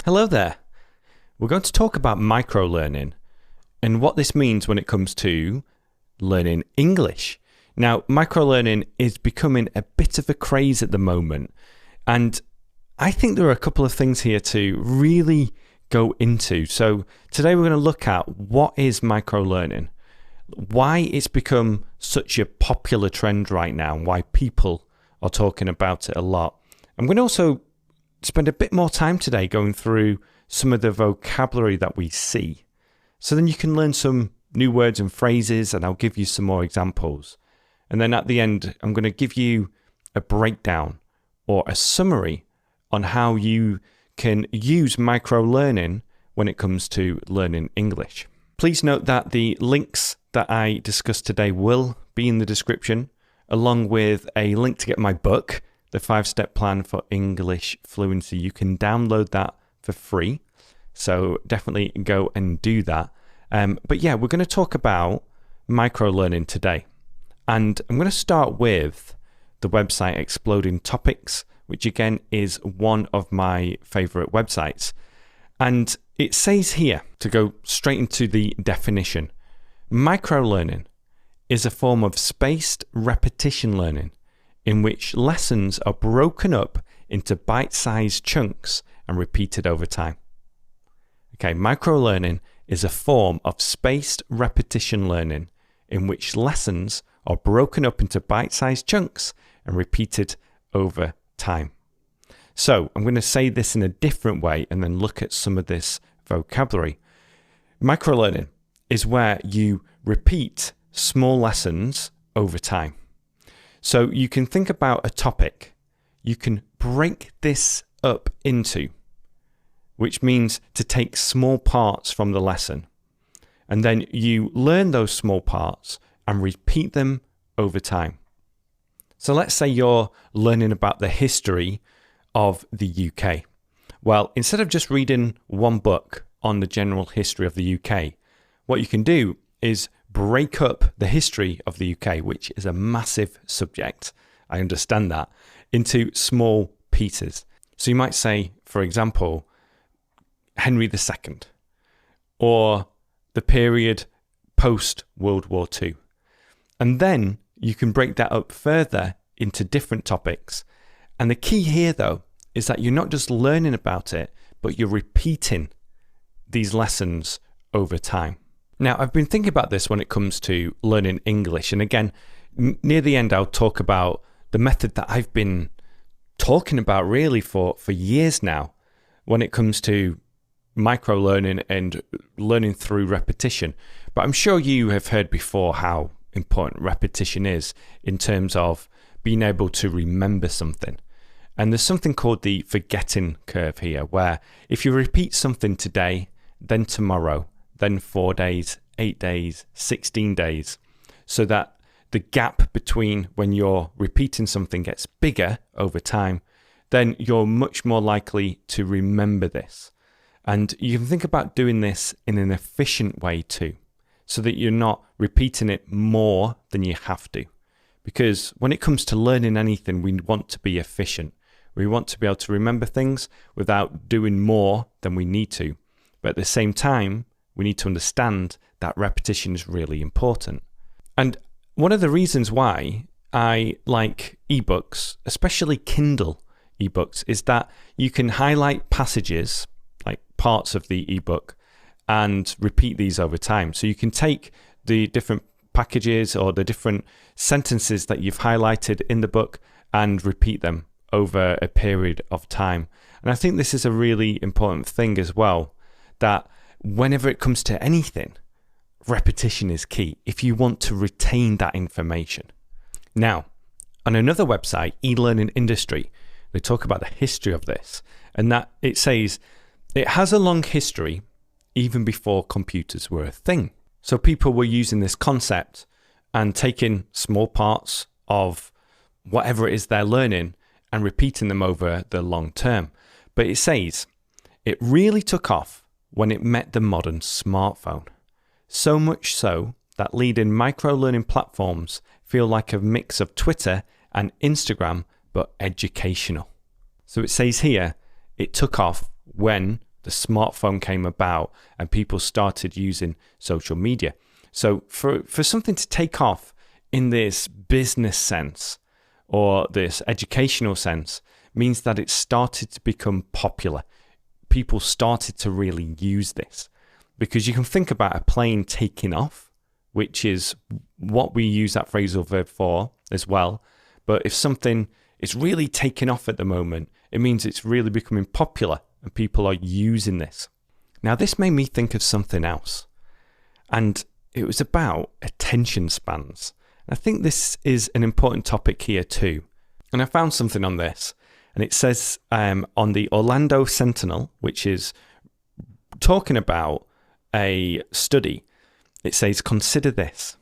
Hello there. We're going to talk about microlearning and what this means when it comes to learning English. Now, microlearning is becoming a bit of a craze at the moment, and I think there are a couple of things here to really go into. So today we're going to look at what is microlearning, why it's become such a popular trend right now, and why people are talking about it a lot. I'm going to also spend a bit more time today going through some of the vocabulary that we see. So then you can learn some new words and phrases, and I'll give you some more examples. And then at the end, I'm going to give you a breakdown or a summary on how you can use microlearning when it comes to learning English. Please note that the links that I discussed today will be in the description, along with a link to get my book, The 5-Step Plan for English Fluency. You can download that for free, so definitely go and do that. But yeah, we're going to talk about microlearning today. And I'm going to start with the website Exploding Topics, which again is one of my favorite websites. And it says here, to go straight into the definition, microlearning is a form of spaced repetition learning in which lessons are broken up into bite-sized chunks and repeated over time. Okay, microlearning is a form of spaced repetition learning in which lessons are broken up into bite-sized chunks and repeated over time. So I'm going to say this in a different way and then look at some of this vocabulary. Microlearning is where you repeat small lessons over time. So you can think about a topic. You can break this up into, which means to take small parts from the lesson. And then you learn those small parts and repeat them over time. So let's say you're learning about the history of the UK. Well, instead of just reading one book on the general history of the UK, what you can do is break up the history of the UK, which is a massive subject, I understand that, into small pieces. So you might say, for example, Henry II, or the period post-World War II. And then you can break that up further into different topics. And the key here, though, is that you're not just learning about it, but you're repeating these lessons over time. Now, I've been thinking about this when it comes to learning English. And again, near the end, I'll talk about the method that I've been talking about really for years now when it comes to microlearning and learning through repetition. But I'm sure you have heard before how important repetition is in terms of being able to remember something. And there's something called the forgetting curve here, where if you repeat something today, then tomorrow, then 4 days, 8 days, 16 days, so that the gap between when you're repeating something gets bigger over time, then you're much more likely to remember this. And you can think about doing this in an efficient way too, so that you're not repeating it more than you have to. Because when it comes to learning anything, we want to be efficient. We want to be able to remember things without doing more than we need to. But at the same time, we need to understand that repetition is really important. And one of the reasons why I like ebooks, especially Kindle ebooks, is that you can highlight passages, like parts of the ebook, and repeat these over time. So you can take the different packages or the different sentences that you've highlighted in the book and repeat them over a period of time. And I think this is a really important thing as well, that whenever it comes to anything, repetition is key if you want to retain that information. Now, on another website, eLearning Industry, they talk about the history of this, and that it says it has a long history even before computers were a thing. So people were using this concept and taking small parts of whatever it is they're learning and repeating them over the long term. But it says it really took off when it met the modern smartphone. So much so that leading micro-learning platforms feel like a mix of Twitter and Instagram, but educational. So it says here, it took off when the smartphone came about and people started using social media. So for something to take off in this business sense or this educational sense means that it started to become popular. People started to really use this, because you can think about a plane taking off, which is what we use that phrasal verb for as well. But if something is really taking off at the moment, it means it's really becoming popular and people are using this. Now, this made me think of something else, and it was about attention spans. I think this is an important topic here too. And I found something on this, and it says on the Orlando Sentinel, which is talking about a study, it says, consider this.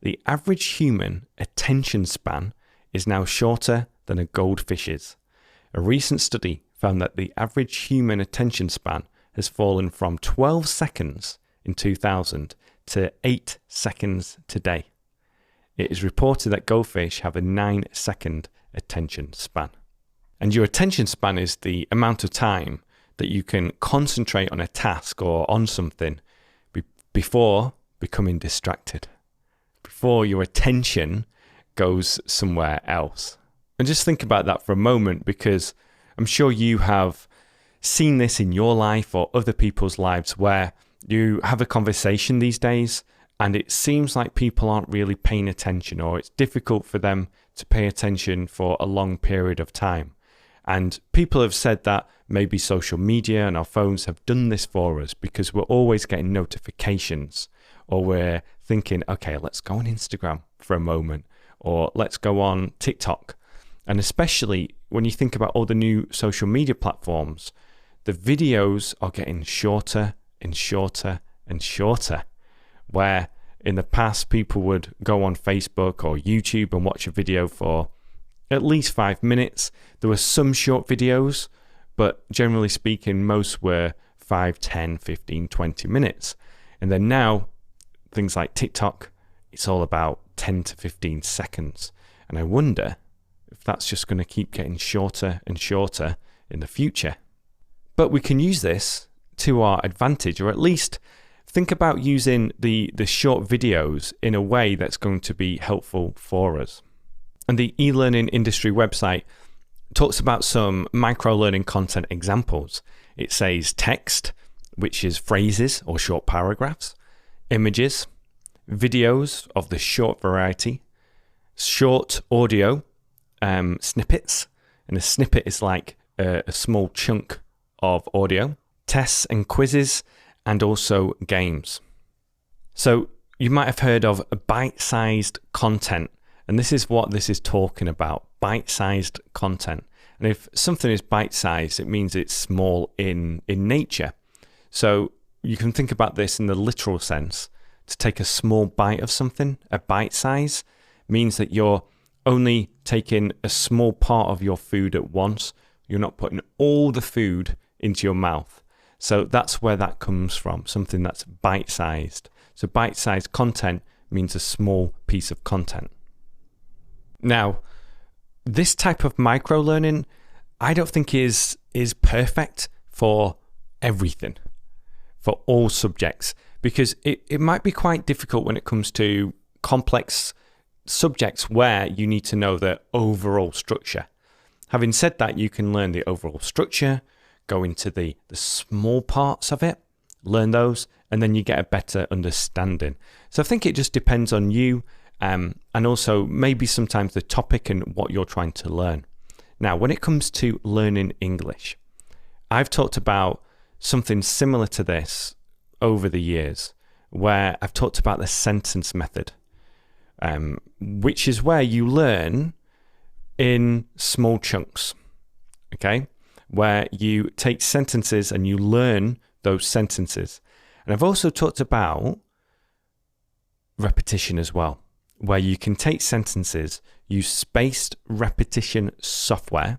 The average human attention span is now shorter than a goldfish's. A recent study found that the average human attention span has fallen from 12 seconds in 2000 to 8 seconds today. It is reported that goldfish have a 9-second attention span. And your attention span is the amount of time that you can concentrate on a task or on something before becoming distracted, before your attention goes somewhere else. And just think about that for a moment, because I'm sure you have seen this in your life or other people's lives, where you have a conversation these days and it seems like people aren't really paying attention, or it's difficult for them to pay attention for a long period of time. And people have said that maybe social media and our phones have done this for us, because we're always getting notifications, or we're thinking, okay, let's go on Instagram for a moment, or let's go on TikTok. And especially when you think about all the new social media platforms, the videos are getting shorter and shorter and shorter. Where in the past people would go on Facebook or YouTube and watch a video for at least 5 minutes. There were some short videos, but generally speaking, most were 5, 10, 15, 20 minutes. And then now, things like TikTok, it's all about 10 to 15 seconds. And I wonder if that's just going to keep getting shorter and shorter in the future. But we can use this to our advantage, or at least think about using the short videos in a way that's going to be helpful for us. And the e-learning industry website talks about some micro-learning content examples. It says text, which is phrases or short paragraphs, images, videos of the short variety, short audio, snippets, and a snippet is like a small chunk of audio, tests and quizzes, and also games. So you might have heard of bite-sized content, and this is what this is talking about, bite-sized content. And if something is bite-sized, it means it's small in nature. So you can think about this in the literal sense. To take a small bite of something, a bite size, means that you're only taking a small part of your food at once. You're not putting all the food into your mouth. So that's where that comes from, something that's bite-sized. So bite-sized content means a small piece of content. Now, this type of micro-learning, I don't think is perfect for everything, for all subjects, because it might be quite difficult when it comes to complex subjects where you need to know the overall structure. Having said that, you can learn the overall structure, go into the small parts of it, learn those, and then you get a better understanding. So I think it just depends on you, and also maybe sometimes the topic and what you're trying to learn. Now, when it comes to learning English, I've talked about something similar to this over the years, where I've talked about the sentence method, which is where you learn in small chunks, okay? Where you take sentences and you learn those sentences. And I've also talked about repetition as well, where you can take sentences, use spaced repetition software,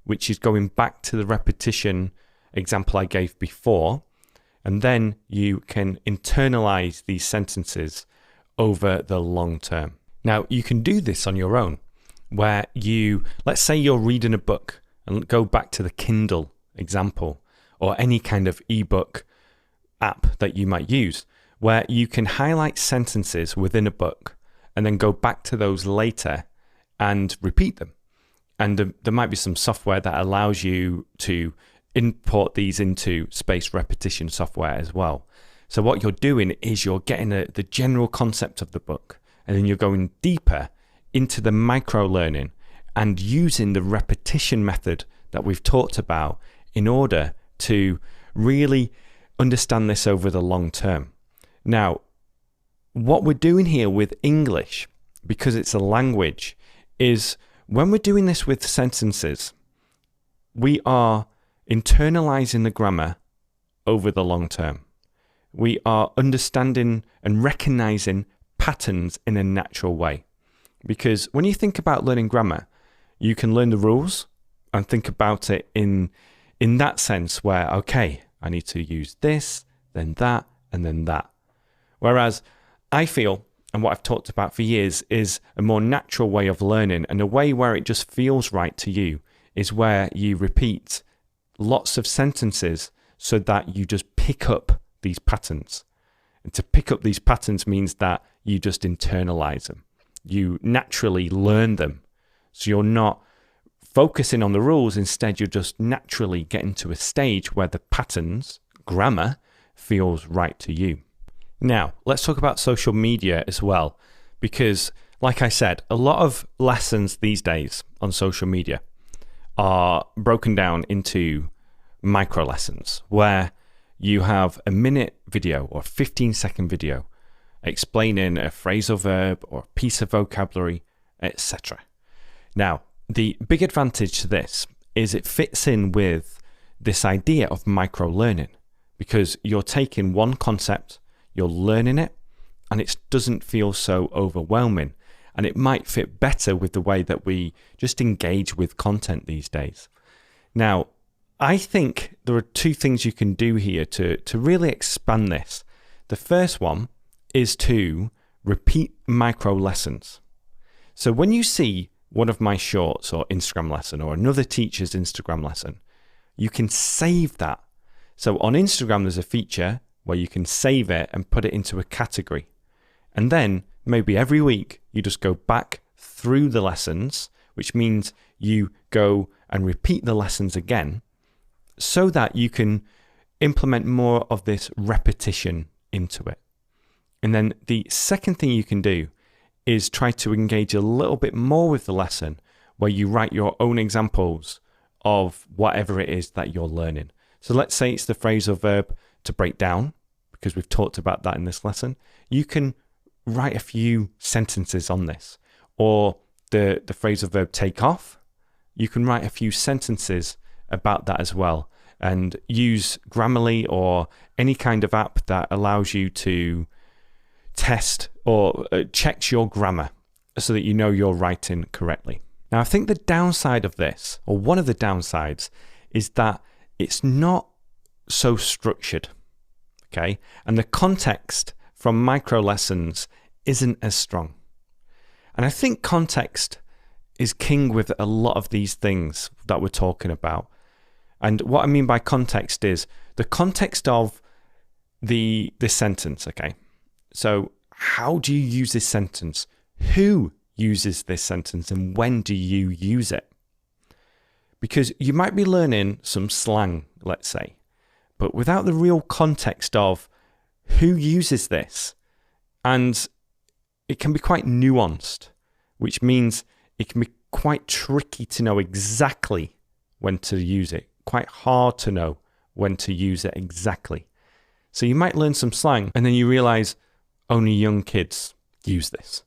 which is going back to the repetition example I gave before, and then you can internalize these sentences over the long term. Now, you can do this on your own, where let's say you're reading a book, and go back to the Kindle example, or any kind of ebook app that you might use, where you can highlight sentences within a book and then go back to those later and repeat them. And there might be some software that allows you to import these into spaced repetition software as well. So what you're doing is you're getting the general concept of the book, and then you're going deeper into the micro learning and using the repetition method that we've talked about in order to really understand this over the long term. Now, what we're doing here with English, because it's a language, is when we're doing this with sentences, we are internalizing the grammar over the long term. We are understanding and recognizing patterns in a natural way. Because when you think about learning grammar, you can learn the rules and think about it in that sense where, okay, I need to use this, then that, and then that. Whereas I feel, and what I've talked about for years, is a more natural way of learning, and a way where it just feels right to you is where you repeat lots of sentences so that you just pick up these patterns. And to pick up these patterns means that you just internalize them. You naturally learn them. So you're not focusing on the rules. Instead, you're just naturally getting to a stage where the patterns, grammar, feels right to you. Now, let's talk about social media as well, because like I said, a lot of lessons these days on social media are broken down into micro lessons where you have a minute video or 15-second video explaining a phrasal verb or a piece of vocabulary, etc. Now, the big advantage to this is it fits in with this idea of micro learning, because you're taking one concept, you're learning it, and it doesn't feel so overwhelming. And it might fit better with the way that we just engage with content these days. Now, I think there are two things you can do here to really expand this. The first one is to repeat micro lessons. So when you see one of my shorts or Instagram lesson or another teacher's Instagram lesson, you can save that. So on Instagram, there's a feature where you can save it and put it into a category. And then maybe every week you just go back through the lessons, which means you go and repeat the lessons again so that you can implement more of this repetition into it. And then the second thing you can do is try to engage a little bit more with the lesson, where you write your own examples of whatever it is that you're learning. So let's say it's the phrasal verb to break down, because we've talked about that in this lesson. You can write a few sentences on this. Or the phrasal verb take off, you can write a few sentences about that as well, and use Grammarly or any kind of app that allows you to test or checks your grammar so that you know you're writing correctly. Now, I think the downside of this, or one of the downsides, is that it's not so structured, okay? And the context from micro lessons isn't as strong. And I think context is king with a lot of these things that we're talking about. And what I mean by context is the context of the sentence, okay? So how do you use this sentence? Who uses this sentence, and when do you use it? Because you might be learning some slang, let's say, but without the real context of who uses this, and it can be quite nuanced, which means it can be quite tricky to know exactly when to use it, quite hard to know when to use it exactly. So you might learn some slang and then you realize only young kids use this.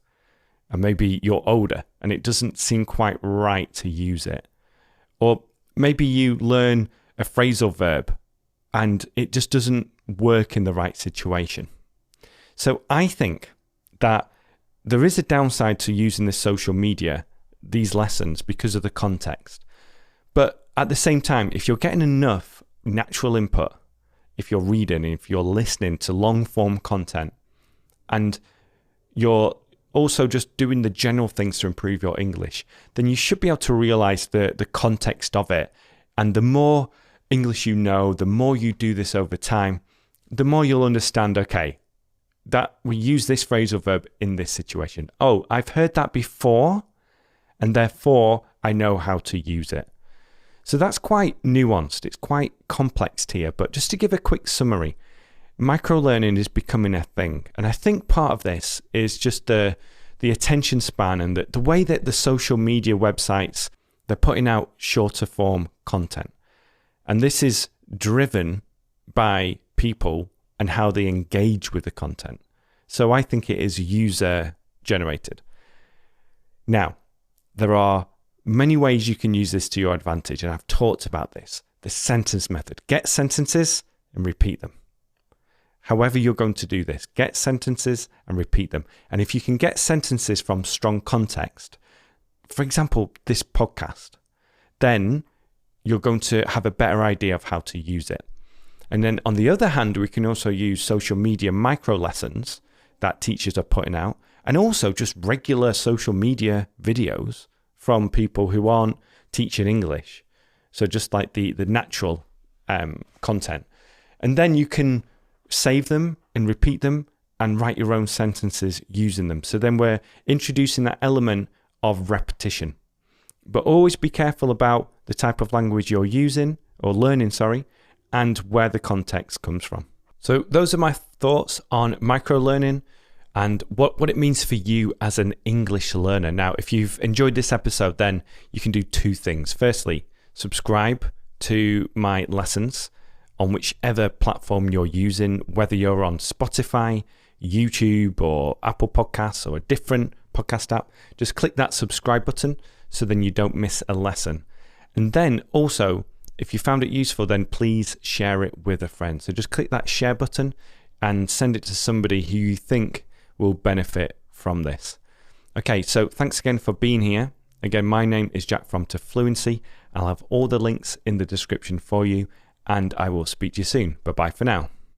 And maybe you're older and it doesn't seem quite right to use it. Or maybe you learn a phrasal verb and it just doesn't work in the right situation. So I think that there is a downside to using this social media, these lessons, because of the context. But at the same time, if you're getting enough natural input, if you're reading, if you're listening to long form content, and you're also just doing the general things to improve your English, then you should be able to realize the context of it. And the more English you know, the more you do this over time, the more you'll understand, okay, that we use this phrasal verb in this situation. Oh, I've heard that before, and therefore I know how to use it. So that's quite nuanced. It's quite complex here, but just to give a quick summary, microlearning is becoming a thing. And I think part of this is just the attention span and the way that the social media websites, they're putting out shorter form content. And this is driven by people and how they engage with the content. So I think it is user generated. Now, there are many ways you can use this to your advantage, and I've talked about this. The sentence method. Get sentences and repeat them. However you're going to do this, get sentences and repeat them. And if you can get sentences from strong context, for example, this podcast, then you're going to have a better idea of how to use it. And then on the other hand, we can also use social media micro lessons that teachers are putting out, and also just regular social media videos from people who aren't teaching English. So just like the natural content. And then you can save them and repeat them and write your own sentences using them. So then we're introducing that element of repetition. But always be careful about the type of language you're using or learning, and where the context comes from. So those are my thoughts on microlearning and what it means for you as an English learner. Now, if you've enjoyed this episode, then you can do two things. Firstly, subscribe to my lessons on whichever platform you're using, whether you're on Spotify, YouTube, or Apple Podcasts, or a different podcast app. Just click that subscribe button so then you don't miss a lesson. And then also, if you found it useful, then please share it with a friend. So just click that share button and send it to somebody who you think will benefit from this. Okay, so thanks again for being here. Again, my name is Jack from To Fluency. I'll have all the links in the description for you, and I will speak to you soon. Bye-bye for now.